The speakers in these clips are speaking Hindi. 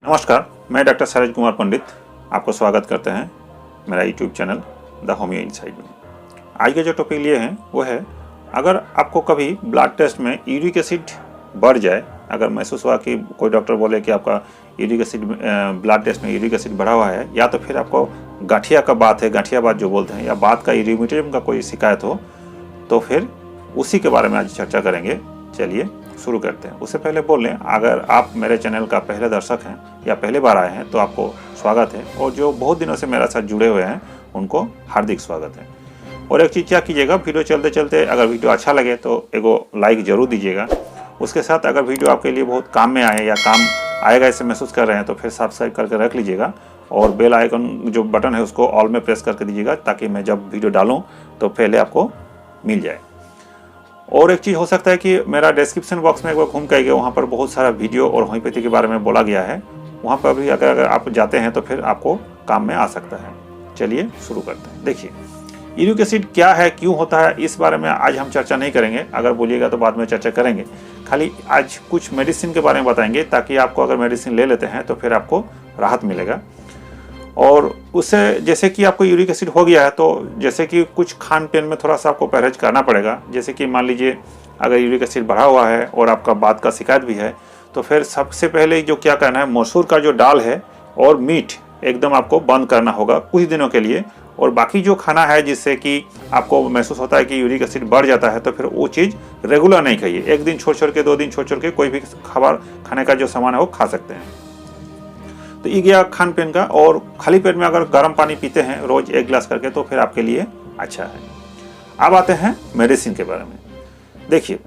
नमस्कार, मैं डॉक्टर सरोज कुमार पंडित आपको स्वागत करते हैं मेरा YouTube channel the homeo inside में। आज के जो टॉपिक लिए हैं वो है, अगर आपको कभी ब्लड टेस्ट में यूरिक एसिड बढ़ जाए, अगर महसूस हुआ कि कोई डॉक्टर बोले कि आपका यूरिक एसिड ब्लड टेस्ट में यूरिक एसिड बढ़ा हुआ है, या तो फिर आपको गठिया का बात है, गठिया बात जो बोलते हैं, या बात का यूरिमिटिज्म का कोई शिकायत हो, तो फिर उसी के बारे में आज चर्चा करेंगे। चलिए शुरू करते हैं। उससे पहले बोल लें, अगर आप मेरे चैनल का पहले दर्शक हैं या पहले बार आए हैं तो आपको स्वागत है, और जो बहुत दिनों से मेरे साथ जुड़े हुए हैं उनको हार्दिक स्वागत है। और एक चीज़ क्या कीजिएगा, वीडियो चलते चलते अगर वीडियो अच्छा लगे तो एगो लाइक ज़रूर दीजिएगा। उसके साथ अगर वीडियो आपके लिए बहुत काम में आए या काम आएगा ऐसे महसूस कर रहे हैं तो फिर सब्सक्राइब करके रख लीजिएगा, और बेल आइकन जो बटन है उसको ऑल में प्रेस करके दीजिएगा, ताकि मैं जब वीडियो डालूँ तो पहले आपको मिल जाए। और एक चीज़ हो सकता है कि मेरा डिस्क्रिप्शन बॉक्स में एक बार घूम के आइए, वहाँ पर बहुत सारा वीडियो और होम्योपैथी के बारे में बोला गया है, वहाँ पर भी अगर आप जाते हैं तो फिर आपको काम में आ सकता है। चलिए शुरू करते हैं। देखिए, यूरिक एसिड क्या है, क्यों होता है, इस बारे में आज हम चर्चा नहीं करेंगे। अगर बोलिएगा तो बाद में चर्चा करेंगे। खाली आज कुछ मेडिसिन के बारे में बताएंगे, ताकि आपको अगर मेडिसिन ले लेते हैं तो फिर आपको राहत मिलेगा। और उससे जैसे कि आपको यूरिक एसिड हो गया है तो जैसे कि कुछ खान पीन में थोड़ा सा आपको परहेज करना पड़ेगा। जैसे कि मान लीजिए अगर यूरिक एसिड बढ़ा हुआ है और आपका बात का शिकायत भी है, तो फिर सबसे पहले जो क्या करना है, मसूर का जो दाल है और मीट एकदम आपको बंद करना होगा कुछ दिनों के लिए। और बाकी जो खाना है जिससे कि आपको महसूस होता है कि यूरिक एसिड बढ़ जाता है, तो फिर वो चीज़ रेगुलर नहीं खाइए। एक दिन छोड़ छोड़ के, 2 दिन छोड़ छोड़ के कोई भी खाবার खाने का जो सामान है वो खा सकते हैं। तो ये गया खान पीन का। और खाली पेट में अगर गर्म पानी पीते हैं रोज 1 गिलास करके तो फिर आपके लिए अच्छा है। अब आते हैं मेडिसिन के बारे में। देखिए,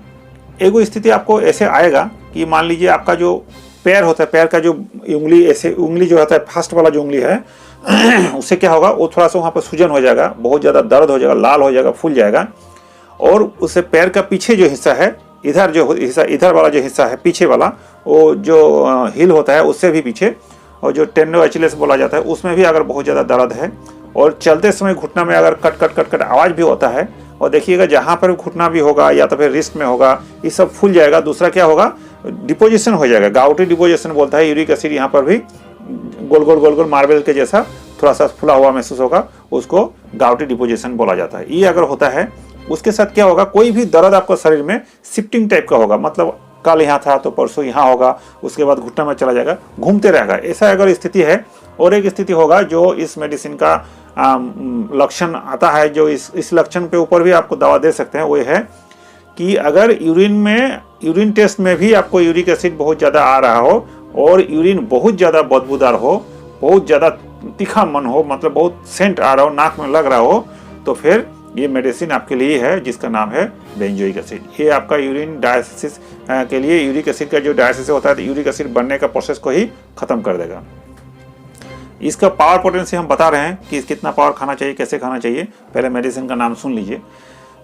एगो स्थिति आपको ऐसे आएगा कि मान लीजिए आपका जो पैर होता है, पैर का जो उंगली, ऐसे उंगली जो होता है, फर्स्ट वाला जो उंगली है उससे क्या होगा, वो थोड़ा सा वहाँ पर सूजन हो जाएगा, बहुत ज़्यादा दर्द हो जाएगा, लाल हो जाएगा, फूल जाएगा। और उससे पैर का पीछे जो हिस्सा है, इधर जो हिस्सा, इधर वाला जो हिस्सा है पीछे वाला, वो जो हिल होता है उससे भी पीछे, और जो टेंडो एचिलिस बोला जाता है, उसमें भी अगर बहुत ज़्यादा दर्द है, और चलते समय घुटना में अगर कट कट कट कट आवाज़ भी होता है, और देखिएगा जहाँ पर घुटना भी होगा या तो फिर रिस्ट में होगा, ये सब फूल जाएगा। दूसरा क्या होगा, डिपोजिशन हो जाएगा, गाउटी डिपोजिशन बोलता है। यूरिक एसिड यहाँ पर भी गोल गोल गोल गोल मार्बल के जैसा थोड़ा सा फुला हुआ महसूस होगा, उसको गाउटी डिपोजिशन बोला जाता है। ये अगर होता है, उसके साथ क्या होगा, कोई भी दर्द आपको शरीर में शिफ्टिंग टाइप का होगा, मतलब कल यहाँ था तो परसों यहाँ होगा, उसके बाद घुटना में चला जाएगा, घूमते रहेगा। ऐसा अगर स्थिति है। और एक स्थिति होगा जो इस मेडिसिन का लक्षण आता है, जो इस लक्षण पे ऊपर भी आपको दवा दे सकते हैं, वो है कि अगर यूरिन टेस्ट में भी आपको यूरिक एसिड बहुत ज़्यादा आ रहा हो, और यूरिन बहुत ज़्यादा बदबूदार हो, बहुत ज़्यादा तीखा मन हो, मतलब बहुत सेंट आ रहा हो, नाक में लग रहा हो, तो फिर ये मेडिसिन आपके लिए है, जिसका नाम है बेंजोइक एसिड। ये आपका यूरिन डायलिसिस के लिए, यूरिक एसिड का जो डायलिसिस होता है तो यूरिक एसिड बनने का प्रोसेस को ही खत्म कर देगा। इसका पावर पोटेंसी हम बता रहे हैं कि कितना पावर खाना चाहिए, कैसे खाना चाहिए। पहले मेडिसिन का नाम सुन लीजिए।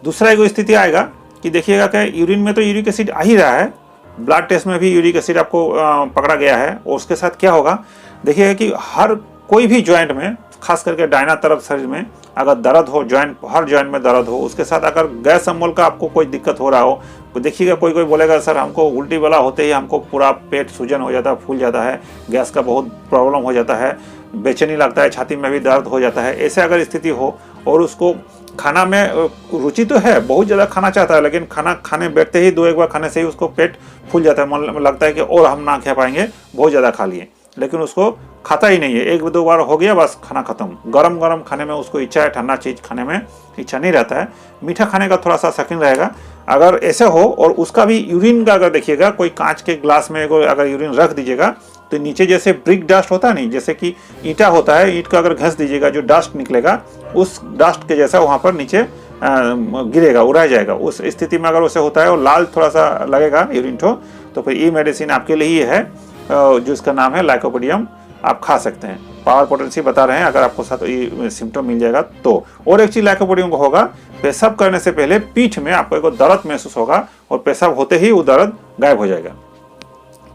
दूसरा एक स्थिति आएगा कि देखिएगा कि यूरिन में तो यूरिक एसिड आ ही रहा है, ब्लड टेस्ट में भी यूरिक एसिड आपको पकड़ा गया है, और उसके साथ क्या होगा, देखिएगा कि हर कोई भी ज्वाइंट में, खास करके दाहिना तरफ शरीर में अगर दर्द हो, ज्वाइंट, हर ज्वाइंट में दर्द हो, उसके साथ अगर गैस अम्ल का आपको कोई दिक्कत हो रहा हो, तो देखिएगा कोई बोलेगा सर हमको उल्टी वाला होते ही हमको पूरा पेट सूजन हो जाता है, फूल जाता है, गैस का बहुत प्रॉब्लम हो जाता है, बेचैनी लगता है, छाती में भी दर्द हो जाता है। ऐसे अगर स्थिति हो, और उसको खाना में रुचि तो है, बहुत ज़्यादा खाना चाहता है, लेकिन खाना खाने बैठते ही 2-1 बार खाने से ही उसको पेट फूल जाता है, मन लगता है कि और हम ना खा पाएंगे, बहुत ज़्यादा खा लिए, लेकिन उसको खाता ही नहीं है। 1-2 बार हो गया, बस खाना खत्म। गरम गरम खाने में उसको इच्छा है, ठंडा चीज़ खाने में इच्छा नहीं रहता है। मीठा खाने का थोड़ा सा शौकीन रहेगा। अगर ऐसे हो, और उसका भी यूरिन का अगर देखिएगा, कोई कांच के ग्लास में अगर यूरिन रख दीजिएगा, तो नीचे जैसे ब्रिक डस्ट होता है नहीं, जैसे कि ईंटा होता है, ईंट का अगर घस दीजिएगा, जो डस्ट निकलेगा उस डस्ट के जैसा वहाँ पर नीचे गिरेगा, उड़ा जाएगा। उस स्थिति में अगर उसे होता है और लाल थोड़ा सा लगेगा यूरिन ठो, तो फिर ये मेडिसिन आपके लिए ही है, जिसका नाम है लाइकोपोडियम। आप खा सकते हैं। पावर पोटेंसी बता रहे हैं, अगर आपको साथ ये सिम्टम मिल जाएगा तो। और एक चीज़ लाइकोपोडियम को होगा, पेशाब करने से पहले पीठ में आपको एक दर्द महसूस होगा, और पेशाब होते ही वो दर्द गायब हो जाएगा।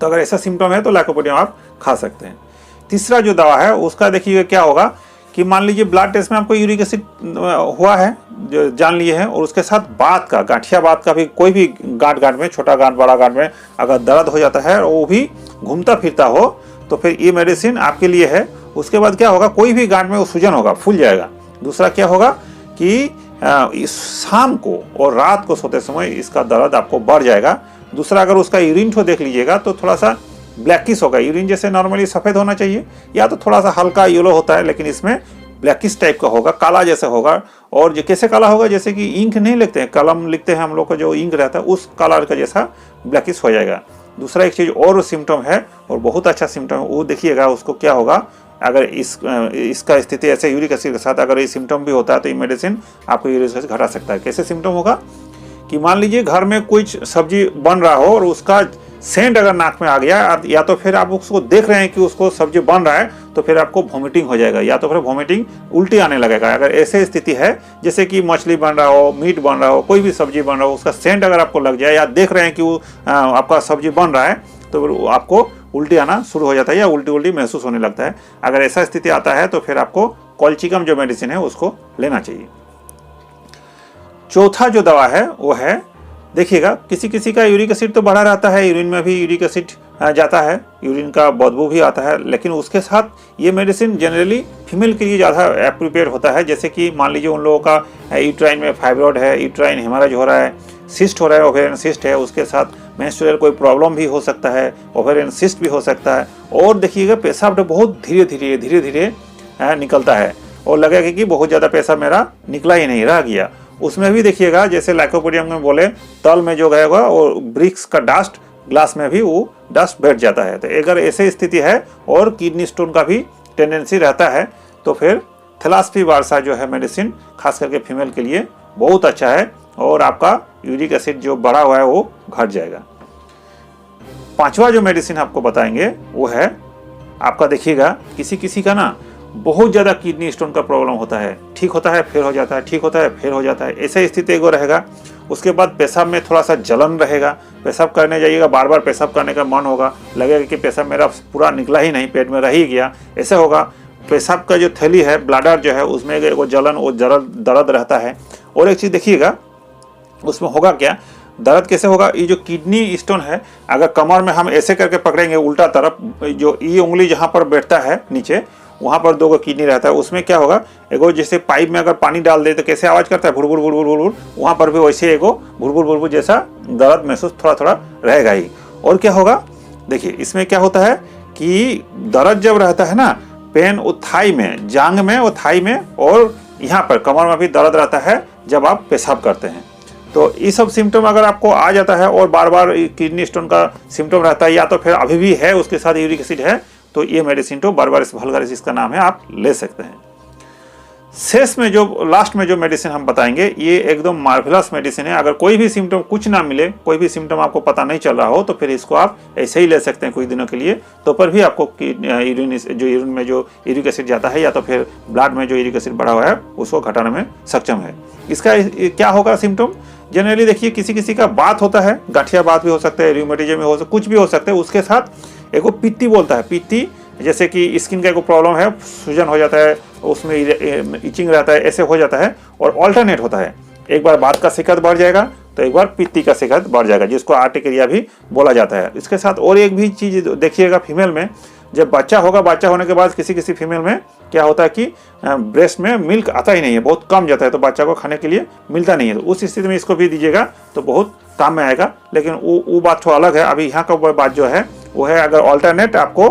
तो अगर ऐसा सिम्टम है तो लाइकोपोडियम आप खा सकते हैं। तीसरा जो दवा है उसका देखिए क्या होगा कि मान लीजिए ब्लड टेस्ट में आपको यूरिक एसिड हुआ है, जो जान लिए हैं, और उसके साथ बात का, गांठिया बात का भी, कोई भी गांठ में, छोटा गांठ बड़ा गांठ में अगर दर्द हो जाता है और वो भी घूमता फिरता हो, तो फिर ये मेडिसिन आपके लिए है। उसके बाद क्या होगा, कोई भी गांठ में वो सूजन होगा, फूल जाएगा। दूसरा क्या होगा कि इस शाम को और रात को सोते समय इसका दर्द आपको बढ़ जाएगा। दूसरा, अगर उसका यूरिन को देख लीजिएगा तो थोड़ा सा ब्लैकिश होगा। यूरिन जैसे नॉर्मली सफ़ेद होना चाहिए या तो थोड़ा सा हल्का येलो होता है, लेकिन इसमें ब्लैकिश टाइप का होगा, काला जैसा होगा। और जो कैसे काला होगा, जैसे कि इंक नहीं लिखते हैं, कलम लिखते हैं हम लोग का जो इंक रहता है उस कलर का जैसा ब्लैकिश हो जाएगा। दूसरा एक चीज़ और सिम्टम है और बहुत अच्छा सिम्टम है, वो देखिएगा उसको क्या होगा। अगर इसका स्थिति ऐसे यूरिक एसिड के साथ अगर ये सिम्टम भी होता है तो ये मेडिसिन आपको यूरिक एसिड घटा सकता है। कैसे सिम्टम होगा कि मान लीजिए घर में कुछ सब्जी बन रहा हो और उसका सेंट अगर नाक में आ गया, या तो फिर आप उसको देख रहे हैं कि उसको सब्जी बन रहा है तो फिर आपको वॉमिटिंग हो जाएगा, या तो फिर वॉमिटिंग उल्टी आने लगेगा। अगर ऐसे स्थिति है जैसे कि मछली बन रहा हो, मीट बन रहा हो, कोई भी सब्जी बन रहा हो, उसका सेंट अगर आपको लग जाए या देख रहे हैं कि वो आपका सब्जी बन रहा है तो आपको उल्टी आना शुरू हो जाता है या उल्टी उल्टी महसूस होने लगता है। अगर ऐसा स्थिति आता है तो फिर आपको कॉल्चिकम जो मेडिसिन है उसको लेना चाहिए। चौथा जो दवा है वो है, देखिएगा किसी किसी का यूरिक एसिड तो बढ़ा रहता है, यूरिन में भी यूरिक एसिड जाता है, यूरिन का बदबू भी आता है, लेकिन उसके साथ ये मेडिसिन जनरली फीमेल के लिए ज़्यादा एप्रोप्रिएट होता है। जैसे कि मान लीजिए उन लोगों का यूट्राइन में फाइब्रॉइड है, यूट्राइन हेमोरेज हो रहा है, सिस्ट हो रहा है, ओवेरियन सिस्ट है, उसके साथ मेंस्ट्रुअल कोई प्रॉब्लम भी हो सकता है, ओवेरियन सिस्ट भी हो सकता है। और देखिएगा पेशाब तो बहुत धीरे धीरे निकलता है और लगेगा कि बहुत ज़्यादा पेशाब मेरा निकला ही नहीं, रह गया। उसमें भी देखिएगा जैसे लाइकोपोडियम में बोले तल में जो रहेगा और ब्रिक्स का डस्ट ग्लास में भी वो डस्ट बैठ जाता है। तो अगर ऐसे स्थिति है और किडनी स्टोन का भी टेंडेंसी रहता है तो फिर थैलास्पी वार्सा जो है मेडिसिन खास करके फीमेल के लिए बहुत अच्छा है और आपका यूरिक एसिड जो बढ़ा हुआ है वो घट जाएगा। पांचवा जो मेडिसिन आपको बताएंगे वो है आपका, देखिएगा किसी किसी का ना बहुत ज़्यादा किडनी स्टोन का प्रॉब्लम होता है, ठीक होता है फिर हो जाता है, ठीक होता है फिर हो जाता है, ऐसे स्थिति एगो रहेगा। उसके बाद पेशाब में थोड़ा सा जलन रहेगा, पेशाब करने जाइएगा बार बार पेशाब करने का मन होगा, लगेगा कि पेशाब मेरा पूरा निकला ही नहीं, पेट में रह ही गया, ऐसे होगा। पेशाब का जो थैली है, ब्लैडर जो है, उसमें एगो जलन और दर्द रहता है। और एक चीज़ देखिएगा उसमें होगा क्या, दर्द कैसे होगा, ये जो किडनी स्टोन है अगर कमर में हम ऐसे करके पकड़ेंगे उल्टा तरफ, जो ये उंगली जहाँ पर बैठता है नीचे वहाँ पर दो किडनी रहता है, उसमें क्या होगा, एगो जैसे पाइप में अगर पानी डाल दे तो कैसे आवाज़ करता है, भुड़भुड़ भुड़भुड़ भुड़भुड़, वहाँ पर भी वैसे एगो भुड़भुड़ भुड़भुड़ जैसा दर्द महसूस थोड़ा थोड़ा रहेगा ही। और क्या होगा, देखिए इसमें क्या होता है कि दर्द जब रहता है ना, पेन वो थाई में, जांग में, वो थाई में और यहाँ पर कमर में भी दर्द रहता है जब आप पेशाब करते हैं। तो ये सब सिम्टम अगर आपको आ जाता है और बार बार किडनी स्टोन का सिम्टम रहता है या तो फिर अभी भी है उसके साथ यूरिक एसिड है, तो ये मेडिसिन तो बारबारिस वल्गारिस इसका नाम है, आप ले सकते हैं। शेष में जो लास्ट में जो मेडिसिन हम बताएंगे ये एकदम मार्वेलस मेडिसिन है। अगर कोई भी सिम्टम कुछ ना मिले, कोई भी सिम्टम आपको पता नहीं चल रहा हो तो फिर इसको आप ऐसे ही ले सकते हैं कुछ दिनों के लिए, तो पर भी आपको यूरिन में जो यूरिक एसिड जाता है या तो फिर ब्लड में जो यूरिक एसिड बढ़ा हुआ है उसको घटाने में सक्षम है। इसका क्या होगा सिम्टम, जनरली देखिए किसी किसी का बात होता है, गठिया बात भी हो सकता है, रूमेटिज्म में हो सकता है, कुछ भी हो सकता है। उसके साथ एगो पित्ती बोलता है, पित्ती जैसे कि स्किन का एक प्रॉब्लम है, सूजन हो जाता है, उसमें इचिंग रहता है, ऐसे हो जाता है और ऑल्टरनेट होता है, एक बार बात का शिकत बढ़ जाएगा तो एक बार पित्ती का शिकत बढ़ जाएगा, जिसको आर्टिकेरिया भी बोला जाता है। इसके साथ और एक भी चीज़ देखिएगा, फीमेल में जब बच्चा होगा, बच्चा होने के बाद किसी किसी फीमेल में क्या होता है कि ब्रेस्ट में मिल्क आता ही नहीं है, बहुत कम जाता है, तो बच्चा को खाने के लिए मिलता नहीं है। तो उस स्थिति में इसको भी दीजिएगा तो बहुत काम में आएगा। लेकिन वो बात थोड़ा अलग है। अभी यहाँ का बात जो है वो है, अगर ऑल्टरनेट आपको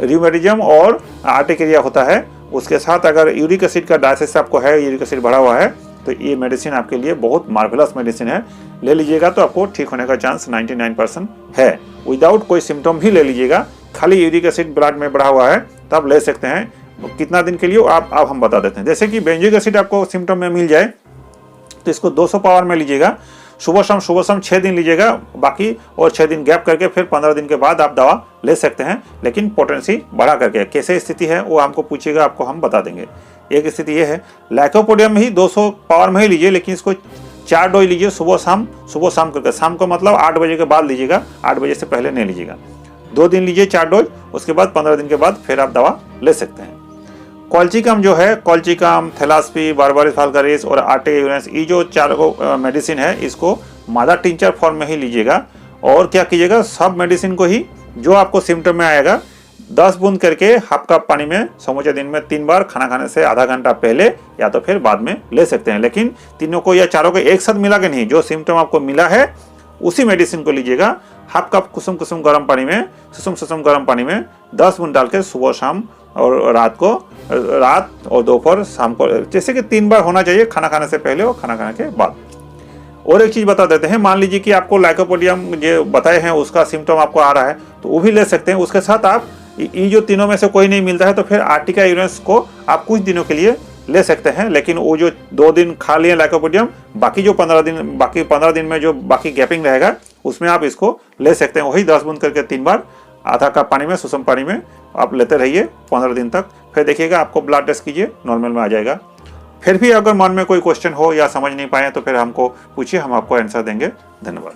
रूमेटिज्म और आर्टिकेरिया होता है, उसके साथ अगर यूरिक एसिड का डायसिस आपको है, यूरिक एसिड बढ़ा हुआ है, तो ये मेडिसिन आपके लिए बहुत मार्वेलस मेडिसिन है। ले लीजिएगा तो आपको ठीक होने का चांस 99% है। विदाउट कोई सिम्टम भी ले लीजिएगा, खाली यूरिक एसिड ब्लड में बढ़ा हुआ है तब ले सकते हैं। कितना दिन के लिए आप हम बता देते हैं। जैसे कि बेंजोइक एसिड आपको सिम्टम में मिल जाए तो इसको 200 पावर में लीजिएगा, सुबह शाम 6 दिन लीजिएगा, बाकी और 6 दिन गैप करके फिर 15 दिन के बाद आप दवा ले सकते हैं, लेकिन पोटेंसी बढ़ा करके। कैसे स्थिति है वो हमको पूछिएगा, आपको हम बता देंगे। एक स्थिति ये है, लाइकोपोडियम ही 200 पावर में ही लीजिए, लेकिन इसको 4 डोज लीजिए सुबह शाम करके। शाम को मतलब 8 बजे के बाद लीजिएगा, 8 बजे से पहले नहीं लीजिएगा। 2 दिन लीजिए 4 डोज, उसके बाद 15 दिन के बाद फिर आप दवा ले सकते हैं। कॉल्चिकम जो है, कॉल्चिकम, थैलास्पी, बारबारिस वल्गारिस और आर्टिकेरिया, ये जो 4 मेडिसिन है, इसको मादा टिंचर फॉर्म में ही लीजिएगा। और क्या कीजिएगा, सब मेडिसिन को ही जो आपको सिम्टम में आएगा 10 बूंद करके हाफ कप पानी में समूचे दिन में 3 बार खाना खाने से आधा घंटा पहले या तो फिर बाद में ले सकते हैं। लेकिन तीनों को या चारों को एक साथ मिला के नहीं, जो सिम्टम आपको मिला है उसी मेडिसिन को लीजिएगा। हाफ कप कुसुम कुसुम गर्म पानी में, सुसुम गर्म पानी में 10 बूंद डाल के सुबह शाम और रात और दोपहर शाम को, जैसे कि 3 बार होना चाहिए, खाना खाने से पहले और खाना खाने के बाद। और एक चीज़ बता देते हैं, मान लीजिए कि आपको लाइकोपोडियम जो बताए हैं उसका सिम्टम आपको आ रहा है तो वो भी ले सकते हैं। उसके साथ आप ये जो तीनों में से कोई नहीं मिलता है तो फिर आर्टिका यूरेंस को आप कुछ दिनों के लिए ले सकते हैं। लेकिन वो जो 2 दिन खा लिए लाइकोपोडियम, बाकी 15 दिन में जो बाकी गैपिंग रहेगा उसमें आप इसको ले सकते हैं। वही 10 बूंद करके 3 बार आधा कप पानी में, सुसम पानी में आप लेते रहिए 15 दिन तक। फिर देखिएगा आपको ब्लड टेस्ट कीजिए, नॉर्मल में आ जाएगा। फिर भी अगर मन में कोई क्वेश्चन हो या समझ नहीं पाए तो फिर हमको पूछिए, हम आपको आंसर देंगे। धन्यवाद।